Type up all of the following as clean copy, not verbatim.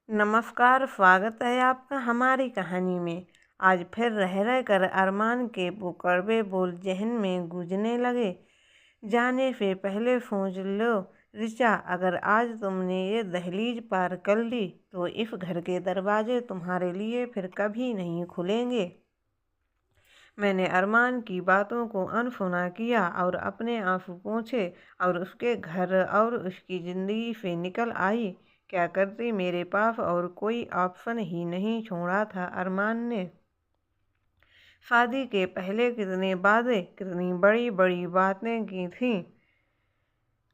नमस्कार, स्वागत है आपका हमारी कहानी में। आज फिर रह रह कर अरमान के वो कड़वे बोल ज़हन में गूंजने लगे। जाने से पहले सोच लो ऋचा, अगर आज तुमने ये दहलीज पार कर ली तो इस घर के दरवाजे तुम्हारे लिए फिर कभी नहीं खुलेंगे। मैंने अरमान की बातों को अनसुना किया और अपने आंसू पोंछे और उसके घर और उसकी ज़िंदगी से निकल आई। क्या करती, मेरे पास और कोई ऑप्शन ही नहीं छोड़ा था। अरमान ने शादी के पहले कितने वादे, कितनी बड़ी बड़ी बातें की थीं।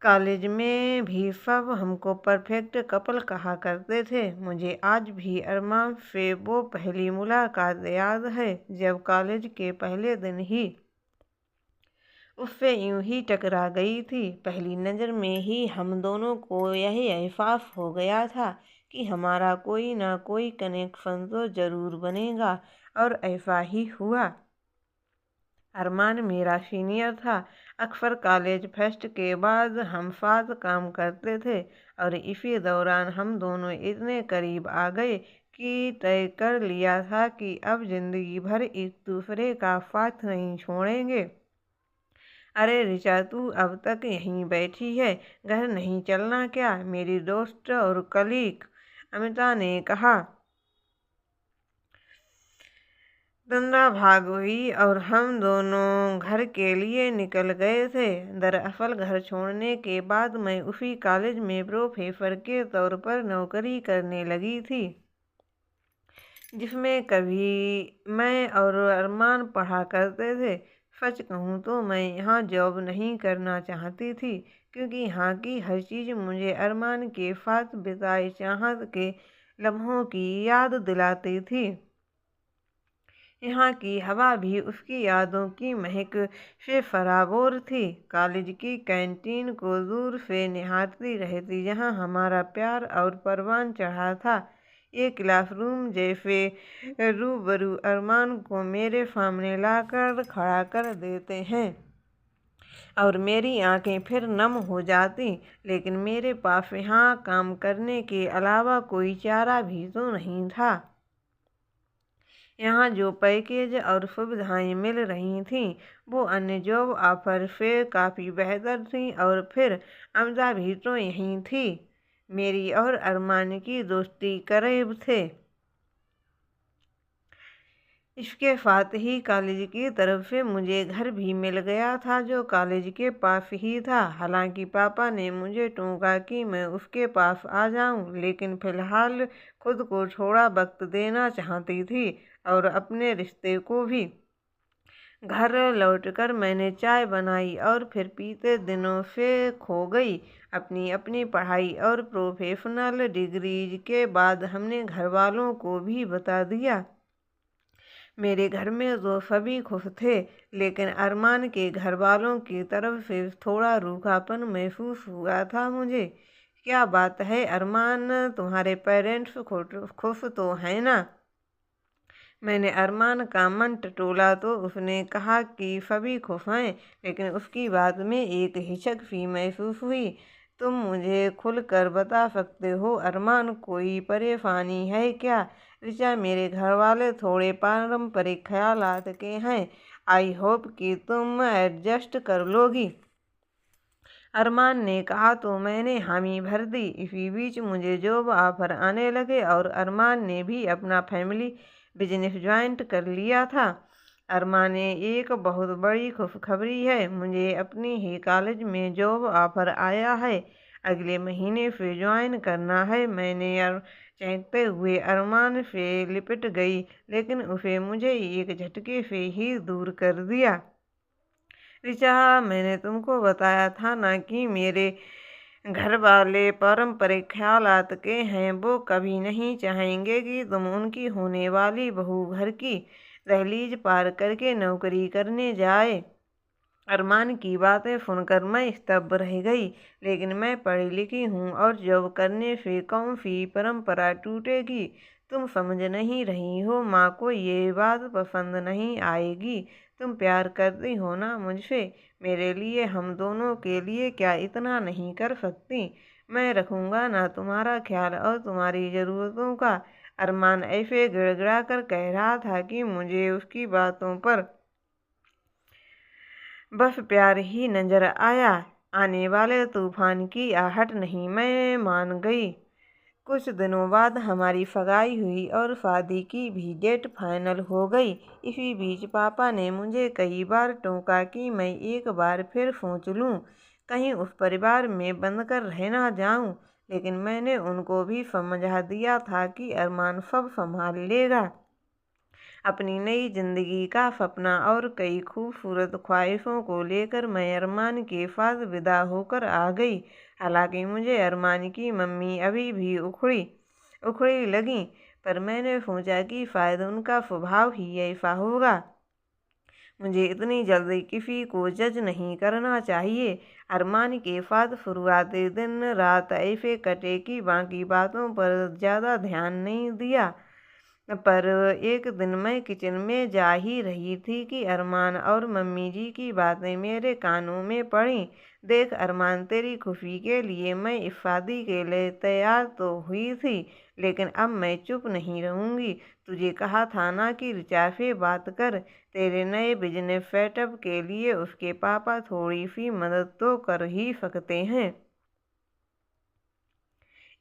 कॉलेज में भी सब हमको परफेक्ट कपल कहा करते थे। मुझे आज भी अरमान से वो पहली मुलाकात याद है, जब कॉलेज के पहले दिन ही उससे यूं ही टकरा गई थी। पहली नज़र में ही हम दोनों को यही एहसास हो गया था कि हमारा कोई ना कोई कनेक्शन तो ज़रूर बनेगा, और ऐसा ही हुआ। अरमान मेरा सीनियर था। अक्सर कॉलेज फेस्ट के बाद हम साथ काम करते थे, और इसी दौरान हम दोनों इतने करीब आ गए कि तय कर लिया था कि अब जिंदगी भर एक दूसरे का साथ नहीं छोड़ेंगे। अरे ऋचा, तू अब तक यहीं बैठी है, घर नहीं चलना क्या? मेरी दोस्त और कलीग अमिता ने कहा। तंद्रा भाग हुई और हम दोनों घर के लिए निकल गए थे। दरअसल घर छोड़ने के बाद मैं उसी कॉलेज में प्रोफेसर के तौर पर नौकरी करने लगी थी, जिसमें कभी मैं और अरमान पढ़ा करते थे। सच कहूँ तो मैं यहाँ जॉब नहीं करना चाहती थी, क्योंकि यहाँ की हर चीज़ मुझे अरमान के साथ बिताए चाहत के लम्हों की याद दिलाती थी। यहाँ की हवा भी उसकी यादों की महक से सराबोर थी। कॉलेज की कैंटीन को दूर से निहारती रहती, जहाँ हमारा प्यार और परवान चढ़ा था। ये क्लासरूम जैसे रूबरू अरमान को मेरे सामने लाकर खड़ा कर देते हैं और मेरी आंखें फिर नम हो जाती। लेकिन मेरे पास यहाँ काम करने के अलावा कोई चारा भी तो नहीं था। यहाँ जो पैकेज और सुविधाएं मिल रही थीं वो अन्य जॉब ऑफर से काफ़ी बेहतर थीं। और फिर अमदा भी तो यहीं थी। मेरी और अरमान की दोस्ती करीब थे। इसके साथ ही कॉलेज की तरफ से मुझे घर भी मिल गया था, जो कॉलेज के पास ही था। हालांकि पापा ने मुझे टोका कि मैं उसके पास आ जाऊं, लेकिन फिलहाल खुद को थोड़ा वक्त देना चाहती थी और अपने रिश्ते को भी। घर लौटकर मैंने चाय बनाई और फिर पीते दिनों से खो गई। अपनी अपनी पढ़ाई और प्रोफेशनल डिग्रीज के बाद हमने घर वालों को भी बता दिया। मेरे घर में तो सभी खुश थे, लेकिन अरमान के घर वालों की तरफ से थोड़ा रूखापन महसूस हुआ था मुझे। क्या बात है अरमान, तुम्हारे पेरेंट्स खुश तो हैं ना? मैंने अरमान का मन टटोला तो उसने कहा कि सभी खुश हैं, लेकिन उसकी बात में एक हिचक सी महसूस हुई। तुम मुझे खुलकर बता सकते हो अरमान, कोई परेशानी है क्या? ऋचा, मेरे घर वाले थोड़े पारंपरिक ख्यालात के हैं। आई होप कि तुम एडजस्ट कर लोगी, अरमान ने कहा तो मैंने हामी भर दी। इसी बीच मुझे जॉब ऑफर आने लगे और अरमान ने भी अपना फैमिली बिजनेस ज्वाइंट कर लिया था। अरमान ने एक बहुत बड़ी खुशखबरी है, मुझे अपनी ही कॉलेज में जॉब ऑफर आया है। अगले महीने से ज्वाइन करना है। मैंने चहकते हुए अरमान से लिपट गई, लेकिन उसे मुझे एक झटके से ही दूर कर दिया। ऋचा, मैंने तुमको बताया था ना कि मेरे घर वाले पारंपरिक ख्यालात के हैं। वो कभी नहीं चाहेंगे कि तुम उनकी होने वाली बहू घर की दहलीज पार करके नौकरी करने जाए। अरमान की बातें सुनकर मैं स्तब्ध रह गई। लेकिन मैं पढ़ी लिखी हूँ और जॉब करने से कौन सी परंपरा टूटेगी? तुम समझ नहीं रही हो, माँ को ये बात पसंद नहीं आएगी। तुम प्यार करती हो ना मुझसे? मेरे लिए, हम दोनों के लिए क्या इतना नहीं कर सकती? मैं रखूँगा ना तुम्हारा ख्याल और तुम्हारी ज़रूरतों का। अरमान ऐसे गिड़गिड़ा कर कह रहा था कि मुझे उसकी बातों पर बस प्यार ही नजर आया। आने वाले तूफान की आहट नहीं, मैं मान गई। कुछ दिनों बाद हमारी सगाई हुई और शादी की भी डेट फाइनल हो गई। इसी बीच पापा ने मुझे कई बार टोका कि मैं एक बार फिर सोच लूँ, कहीं उस परिवार में बंद कर रह ना जाऊँ। लेकिन मैंने उनको भी समझा दिया था कि अरमान सब संभाल लेगा। अपनी नई जिंदगी का सपना और कई खूबसूरत ख्वाहिशों को लेकर मैं अरमान के पास विदा होकर आ गई। हालांकि मुझे अरमान की मम्मी अभी भी उखड़ी उखड़ी लगी, पर मैंने सोचा कि शायद उनका स्वभाव ही ऐसा होगा। मुझे इतनी जल्दी किसी को जज नहीं करना चाहिए। अरमान के साथ शुरुआती दिन रात ऐसे कटे कि बाकी बातों पर ज़्यादा ध्यान नहीं दिया। पर एक दिन मैं किचन में जा ही रही थी कि अरमान और मम्मी जी की बातें मेरे कानों में पड़ी। देख अरमान, तेरी खुशी के लिए मैं इस शादी के लिए तैयार तो हुई थी, लेकिन अब मैं चुप नहीं रहूंगी। तुझे कहा था ना कि रिचा से बात कर। तेरे नए बिजनेस सेटअप के लिए उसके पापा थोड़ी सी मदद तो कर ही सकते हैं।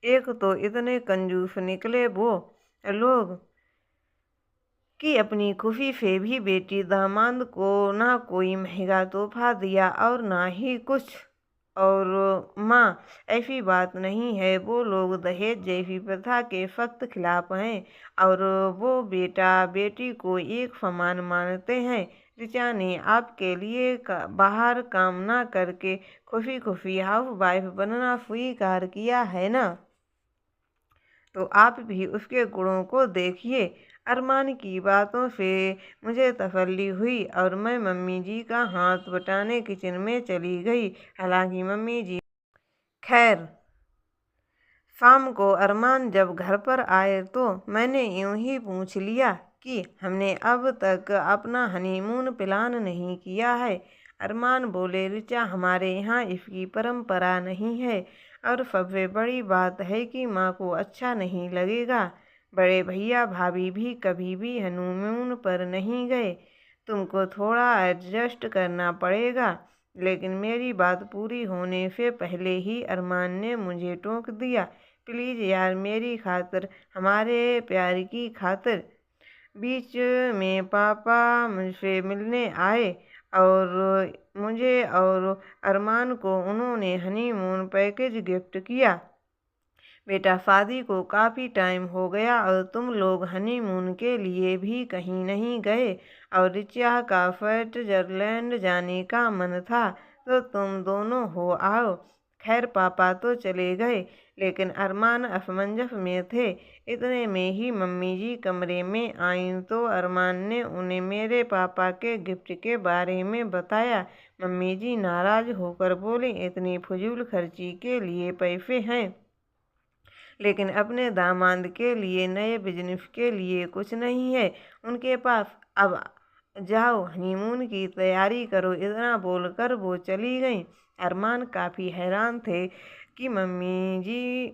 एक तो इतने कंजूस निकले वो लोग कि अपनी खुशी से भी बेटी दामाद को ना कोई महंगा तोहफा दिया और ना ही कुछ। और माँ, ऐसी बात नहीं है, वो लोग दहेज जैसी प्रथा के सख्त खिलाफ हैं और वो बेटा बेटी को एक समान मानते हैं। ऋचा ने आपके लिए बाहर काम ना करके खुशी खुशी हाउस वाइफ बनना स्वीकार किया है ना, तो आप भी उसके गुणों को देखिए। अरमान की बातों से मुझे तसल्ली हुई और मैं मम्मी जी का हाथ बटाने किचन में चली गई। हालांकि मम्मी जी खैर, शाम को अरमान जब घर पर आए तो मैंने यूं ही पूछ लिया कि हमने अब तक अपना हनीमून प्लान नहीं किया है। अरमान बोले, ऋचा, हमारे यहाँ इसकी परंपरा नहीं है और सबसे बड़ी बात है कि माँ को अच्छा नहीं लगेगा। बड़े भैया भाभी भी कभी भी हनीमून पर नहीं गए, तुमको थोड़ा एडजस्ट करना पड़ेगा। लेकिन मेरी बात पूरी होने से पहले ही अरमान ने मुझे टोक दिया, प्लीज़ यार, मेरी खातिर, हमारे प्यार की खातिर। बीच में पापा मुझसे मिलने आए और मुझे और अरमान को उन्होंने हनीमून पैकेज गिफ्ट किया। बेटा, शादी को काफ़ी टाइम हो गया और तुम लोग हनीमून के लिए भी कहीं नहीं गए और ऋचा का स्विट्जरलैंड जाने का मन था तो तुम दोनों हो आओ। खैर, पापा तो चले गए, लेकिन अरमान असमंजस में थे। इतने में ही मम्मी जी कमरे में आईं तो अरमान ने उन्हें मेरे पापा के गिफ्ट के बारे में बताया। मम्मी जी नाराज़ होकर बोली, इतनी फजूल खर्ची के लिए पैसे हैं, लेकिन अपने दामाद के लिए, नए बिजनेस के लिए कुछ नहीं है उनके पास। अब जाओ, हनीमून की तैयारी करो। इतना बोलकर वो चली गई। अरमान काफ़ी हैरान थे कि मम्मी जी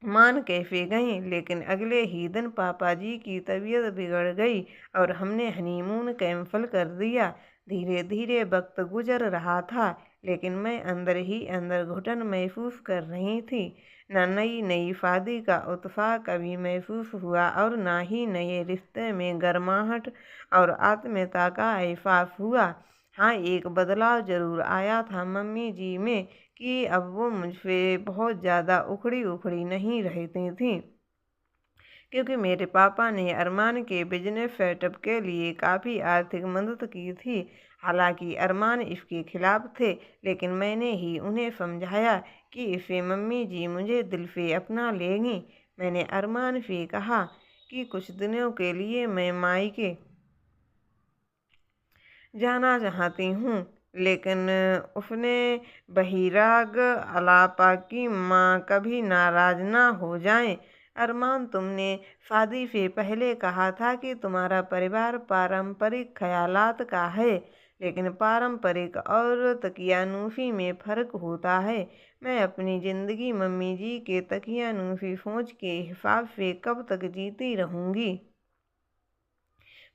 मान कैसे गईं, लेकिन अगले ही दिन पापा जी की तबीयत बिगड़ गई और हमने हनीमून कैंसिल कर दिया। धीरे धीरे वक्त गुजर रहा था, लेकिन मैं अंदर ही अंदर घुटन महसूस कर रही थी। न नई नई शादी का उत्साह कभी महसूस हुआ और न ही नए रिश्ते में गर्माहट और आत्मीयता का एहसास हुआ। हाँ, एक बदलाव जरूर आया था मम्मी जी में कि अब वो मुझसे बहुत ज़्यादा उखड़ी उखड़ी नहीं रहती थी, क्योंकि मेरे पापा ने अरमान के बिजनेस सेटअप के लिए काफ़ी आर्थिक मदद की थी। हालांकि अरमान इसके खिलाफ थे, लेकिन मैंने ही उन्हें समझाया कि इसे मम्मी जी मुझे दिल से अपना लेंगी। मैंने अरमान से कहा कि कुछ दिनों के लिए मैं मायके जाना चाहती हूँ, लेकिन उसने बहिराग अलापा कि माँ कभी नाराज ना हो जाएं। अरमान, तुमने शादी से पहले कहा था कि तुम्हारा परिवार पारंपरिक ख्यालात का है, लेकिन पारंपरिक और तकियानुसी में फ़र्क होता है। मैं अपनी ज़िंदगी मम्मी जी के तकियानुसी सोच के हिसाब से कब तक जीती रहूँगी।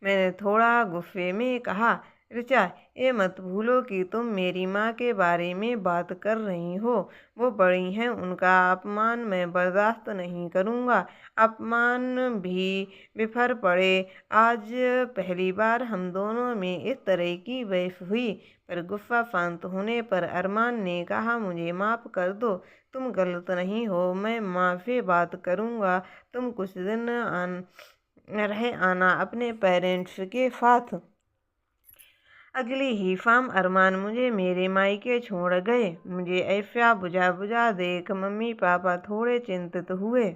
मैंने थोड़ा गुस्से में कहा, ऋचा, ये मत भूलो कि तुम मेरी माँ के बारे में बात कर रही हो। वो बड़ी हैं, उनका अपमान मैं बर्दाश्त नहीं करूँगा। अपमान भी बिफर पड़े। आज पहली बार हम दोनों में इस तरह की बहस हुई। पर गुस्सा शांत होने पर अरमान ने कहा, मुझे माफ़ कर दो, तुम गलत नहीं हो, मैं माँ से बात करूँगा। तुम कुछ दिन रह आना अपने पेरेंट्स के साथ। अगली ही शाम अरमान मुझे मेरे मायके छोड़ गए। मुझे ऐसा बुझा बुझा देख मम्मी पापा थोड़े चिंतित हुए।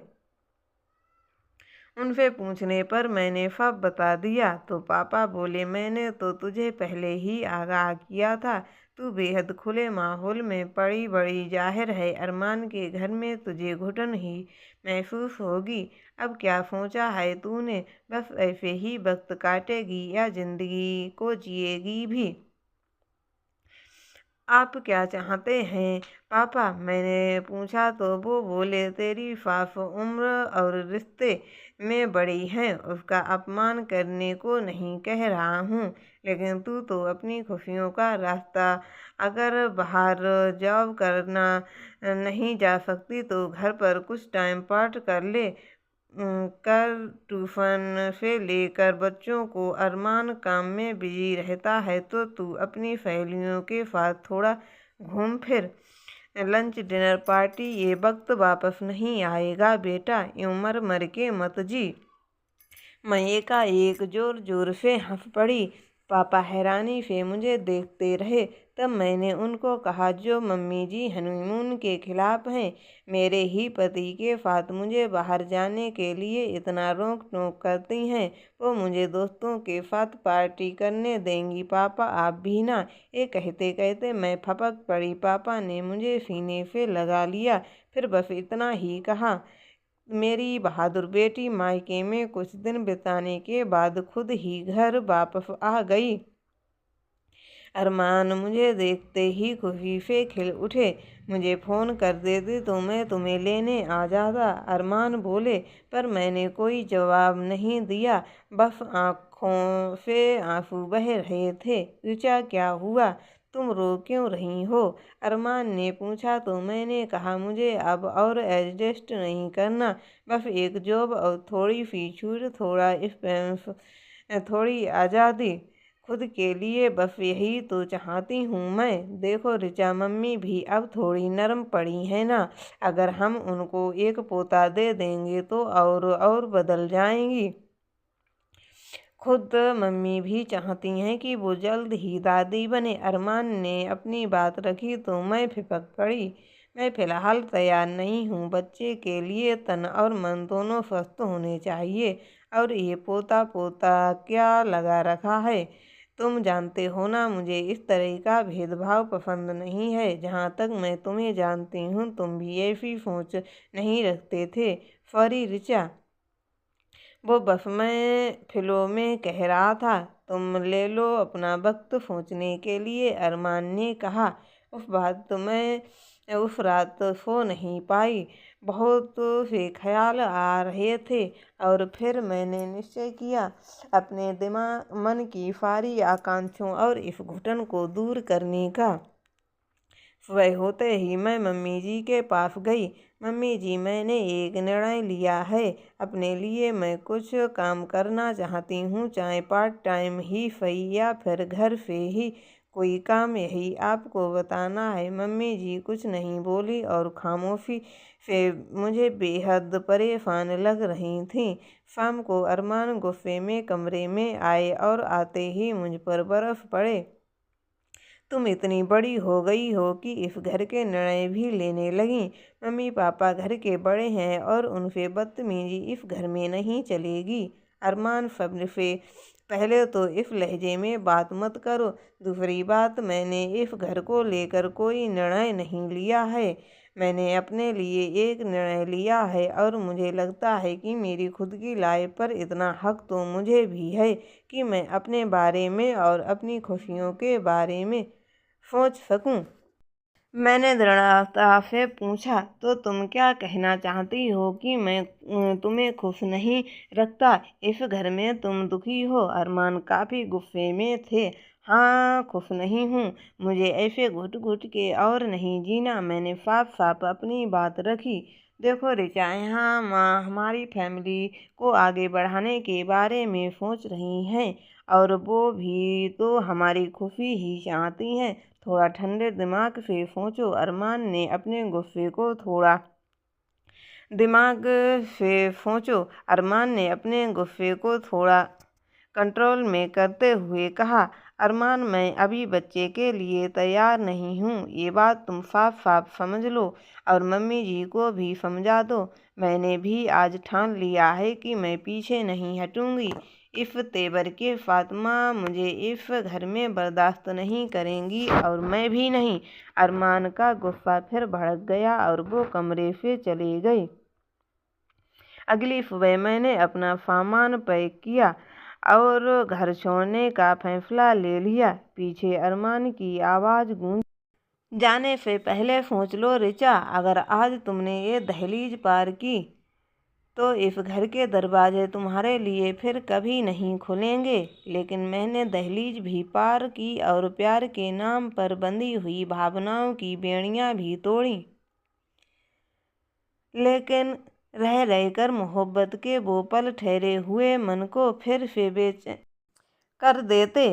उनसे पूछने पर मैंने सब बता दिया तो पापा बोले, मैंने तो तुझे पहले ही आगाह किया था। तू बेहद खुले माहौल में पड़ी बड़ी, जाहिर है अरमान के घर में तुझे घुटन ही महसूस होगी। अब क्या सोचा है तूने? बस ऐसे ही वक्त काटेगी या जिंदगी को जिएगी भी? आप क्या चाहते हैं पापा? मैंने पूछा तो वो बोले, तेरी सास उम्र और रिश्ते में बड़ी हैं, उसका अपमान करने को नहीं कह रहा हूँ, लेकिन तू तो अपनी खुशियों का रास्ता, अगर बाहर जॉब करना नहीं जा सकती तो घर पर कुछ टाइम पास कर ले। कर ट्यूशन से लेकर बच्चों को अरमान काम में बिजी रहता है तो तू अपनी सहेलियों के साथ थोड़ा घूम फिर। लंच डिनर पार्टी, ये वक्त वापस नहीं आएगा बेटा, यूं मर मर के मत जी। मैं एकाएक जोर जोर से हंस पड़ी। पापा हैरानी से मुझे देखते रहे। तब मैंने उनको कहा, जो मम्मी जी हनीमून के खिलाफ हैं, मेरे ही पति के साथ मुझे बाहर जाने के लिए इतना रोक टोक करती हैं, वो मुझे दोस्तों के साथ पार्टी करने देंगी पापा, आप भी ना। ये कहते कहते मैं फपक पड़ी। पापा ने मुझे सीने से लगा लिया, फिर बस इतना ही कहा, मेरी बहादुर बेटी मायके में कुछ दिन बिताने के बाद खुद ही घर वापस आ गई। अरमान मुझे देखते ही खुशी से खिल उठे। मुझे फ़ोन कर देते तो मैं तुम्हें लेने आ जाता, अरमान बोले। पर मैंने कोई जवाब नहीं दिया, बस आँखों से आंसू बह रहे थे। ऋचा, क्या हुआ? तुम रो क्यों रही हो? अरमान ने पूछा तो मैंने कहा, मुझे अब और एडजस्ट नहीं करना, बस एक जॉब और थोड़ी सी छूट, थोड़ा स्पेस, थोड़ी आज़ादी खुद के लिए, बस यही तो चाहती हूँ मैं। देखो ऋचा, मम्मी भी अब थोड़ी नरम पड़ी है ना, अगर हम उनको एक पोता दे देंगे तो और बदल जाएंगी। खुद मम्मी भी चाहती हैं कि वो जल्द ही दादी बने। अरमान ने अपनी बात रखी तो मैं फिपक पड़ी। मैं फिलहाल तैयार नहीं हूँ। बच्चे के लिए तन और मन दोनों स्वस्थ होने चाहिए। और ये पोता पोता क्या लगा रखा है? तुम जानते हो ना, मुझे इस तरह का भेदभाव पसंद नहीं है। जहाँ तक मैं तुम्हें जानती हूँ, तुम भी ऐसी सोच नहीं रखते थे। सॉरी ऋचा, वो बस मैं फिलो में कह रहा था। तुम ले लो अपना वक्त सोचने के लिए, अरमान ने कहा। उस बात तो मैं उस रात सो नहीं पाई। बहुत से ख्याल आ रहे थे और फिर मैंने निश्चय किया, अपने दिमाग मन की सारी आकांक्षाओं और इस घुटन को दूर करने का। सुबह होते ही मैं मम्मी जी के पास गई। मम्मी जी, मैंने एक निर्णय लिया है। अपने लिए मैं कुछ काम करना चाहती हूँ, चाहे पार्ट टाइम ही सही या फिर घर से ही कोई काम, यही आपको बताना है। मम्मी जी कुछ नहीं बोली और खामोशी से मुझे बेहद परेशान लग रही थीं। शाम को अरमान गुस्से में कमरे में आए और आते ही मुझ पर बरस पड़े। तुम इतनी बड़ी हो गई हो कि इस घर के निर्णय भी लेने लगी। मम्मी पापा घर के बड़े हैं और उनसे बदतमीजी इस घर में नहीं चलेगी। अरमान, सबसे पहले तो इस लहजे में बात मत करो। दूसरी बात, मैंने इस घर को लेकर कोई निर्णय नहीं लिया है। मैंने अपने लिए एक निर्णय लिया है और मुझे लगता है कि मेरी खुद की लाइफ पर इतना हक तो मुझे भी है कि मैं अपने बारे में और अपनी खुशियों के बारे में सोच सकूं। मैंने दृढ़ता से पूछा, तो तुम क्या कहना चाहती हो कि मैं तुम्हें खुश नहीं रखता? इस घर में तुम दुखी हो? अरमान काफ़ी गुस्से में थे। हाँ, खुश नहीं हूँ। मुझे ऐसे घुट घुट के और नहीं जीना। मैंने साफ साफ अपनी बात रखी। देखो ऋचा, यहाँ माँ हमारी फैमिली को आगे बढ़ाने के बारे में सोच रही हैं, और वो भी तो हमारी खुशी ही चाहती हैं। थोड़ा ठंडे दिमाग से सोचो। अरमान ने अपने गुस्से को थोड़ा दिमाग से सोचो। अरमान ने अपने गुस्से को थोड़ा कंट्रोल में करते हुए कहा, अरमान, मैं अभी बच्चे के लिए तैयार नहीं हूँ। ये बात तुम साफ साफ समझ लो और मम्मी जी को भी समझा दो। मैंने भी आज ठान लिया है कि मैं पीछे नहीं हटूंगी। इस तेवर के फातिमा मुझे इस घर में बर्दाश्त नहीं करेंगी, और मैं भी नहीं। अरमान का गुस्सा फिर भड़क गया और वो कमरे से चले गए। अगली सुबह मैंने अपना सामान पैक किया और घर छोड़ने का फैसला ले लिया। पीछे अरमान की आवाज़ गूंज, जाने से पहले सोच लो ऋचा, अगर आज तुमने ये दहलीज पार की तो इस घर के दरवाजे तुम्हारे लिए फिर कभी नहीं खुलेंगे। लेकिन मैंने दहलीज भी पार की और प्यार के नाम पर बंधी हुई भावनाओं की बेड़ियां भी तोड़ी। लेकिन रह रहकर मोहब्बत के वो पल ठहरे हुए मन को फिर से बेचैन कर देते।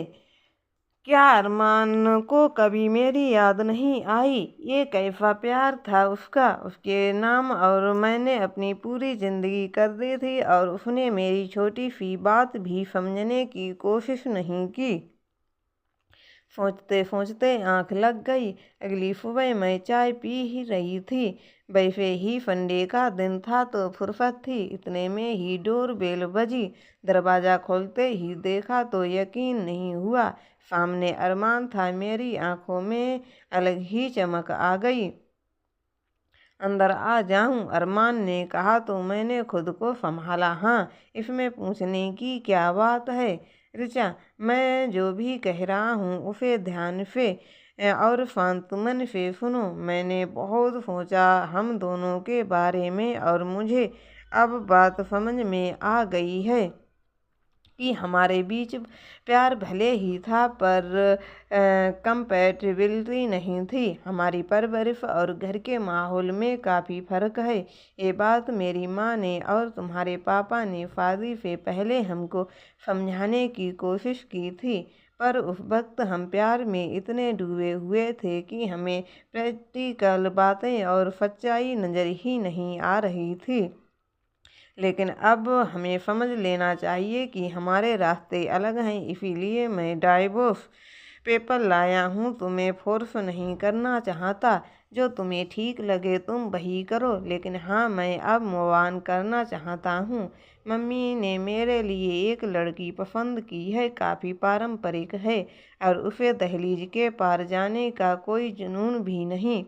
क्या अरमान को कभी मेरी याद नहीं आई? ये कैसा प्यार था उसका उसके नाम, और मैंने अपनी पूरी जिंदगी कर दी थी और उसने मेरी छोटी सी बात भी समझने की कोशिश नहीं की। सोचते सोचते आंख लग गई। अगली सुबह मैं चाय पी ही रही थी। वैसे ही संडे का दिन था तो फुर्सत थी। इतने में ही डोर बेल बजी। दरवाज़ा खोलते ही देखा तो यकीन नहीं हुआ। सामने अरमान था। मेरी आंखों में अलग ही चमक आ गई। अंदर आ जाऊं? अरमान ने कहा तो मैंने खुद को संभाला। हाँ, इसमें पूछने की क्या बात है ऋचा? मैं जो भी कह रहा हूँ उसे ध्यान से और शांत मन से सुनो। मैंने बहुत सोचा हम दोनों के बारे में, और मुझे अब बात समझ में आ गई है कि हमारे बीच प्यार भले ही था पर कंपैटिबिलिटी नहीं थी। हमारी परवरिश और घर के माहौल में काफ़ी फ़र्क है। ये बात मेरी माँ ने और तुम्हारे पापा ने शादी से पहले हमको समझाने की कोशिश की थी, पर उस वक्त हम प्यार में इतने डूबे हुए थे कि हमें प्रैक्टिकल बातें और सच्चाई नज़र ही नहीं आ रही थी। लेकिन अब हमें समझ लेना चाहिए कि हमारे रास्ते अलग हैं। इसीलिए मैं डाइवोर्स पेपर लाया हूँ। तुम्हें फोर्स नहीं करना चाहता। जो तुम्हें ठीक लगे तुम वही करो। लेकिन हाँ, मैं अब मूव ऑन करना चाहता हूँ। मम्मी ने मेरे लिए एक लड़की पसंद की है, काफ़ी पारंपरिक है, और उसे दहलीज के पार जाने का कोई जुनून भी नहीं।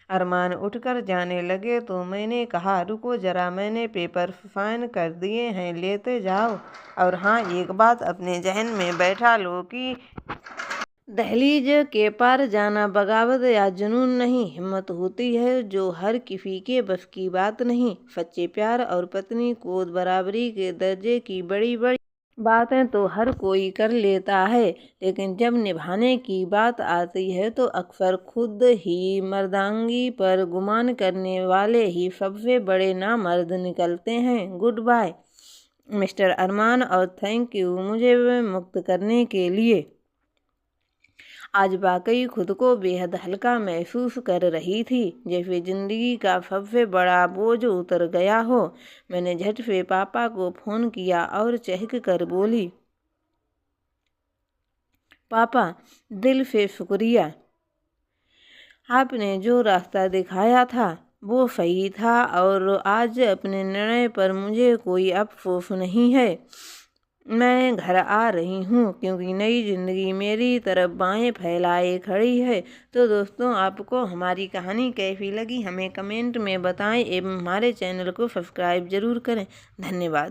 अरमान उठकर जाने लगे तो मैंने कहा, रुको ज़रा, मैंने पेपर साइन कर दिए हैं, लेते जाओ। और हाँ, एक बात अपने जहन में बैठा लो कि दहलीज के पार जाना बगावत या जुनून नहीं, हिम्मत होती है जो हर किसी के बस की बात नहीं। सच्चे प्यार और पत्नी को बराबरी के दर्जे की बड़ी बड़ी बातें तो हर कोई कर लेता है, लेकिन जब निभाने की बात आती है तो अक्सर खुद ही मर्दांगी पर गुमान करने वाले ही सबसे बड़े नामर्द निकलते हैं। गुड बाय मिस्टर अरमान, और थैंक यू मुझे मुक्त करने के लिए। आज वाकई खुद को बेहद हल्का महसूस कर रही थी, जैसे जिंदगी का सबसे बड़ा बोझ उतर गया हो। मैंने झट से पापा को फ़ोन किया और चहक कर बोली, पापा, दिल से शुक्रिया। आपने जो रास्ता दिखाया था वो सही था, और आज अपने निर्णय पर मुझे कोई अफसोस नहीं है। मैं घर आ रही हूँ क्योंकि नई ज़िंदगी मेरी तरफ बाहें फैलाए खड़ी है। तो दोस्तों, आपको हमारी कहानी कैसी लगी हमें कमेंट में बताएं एवं हमारे चैनल को सब्सक्राइब ज़रूर करें। धन्यवाद।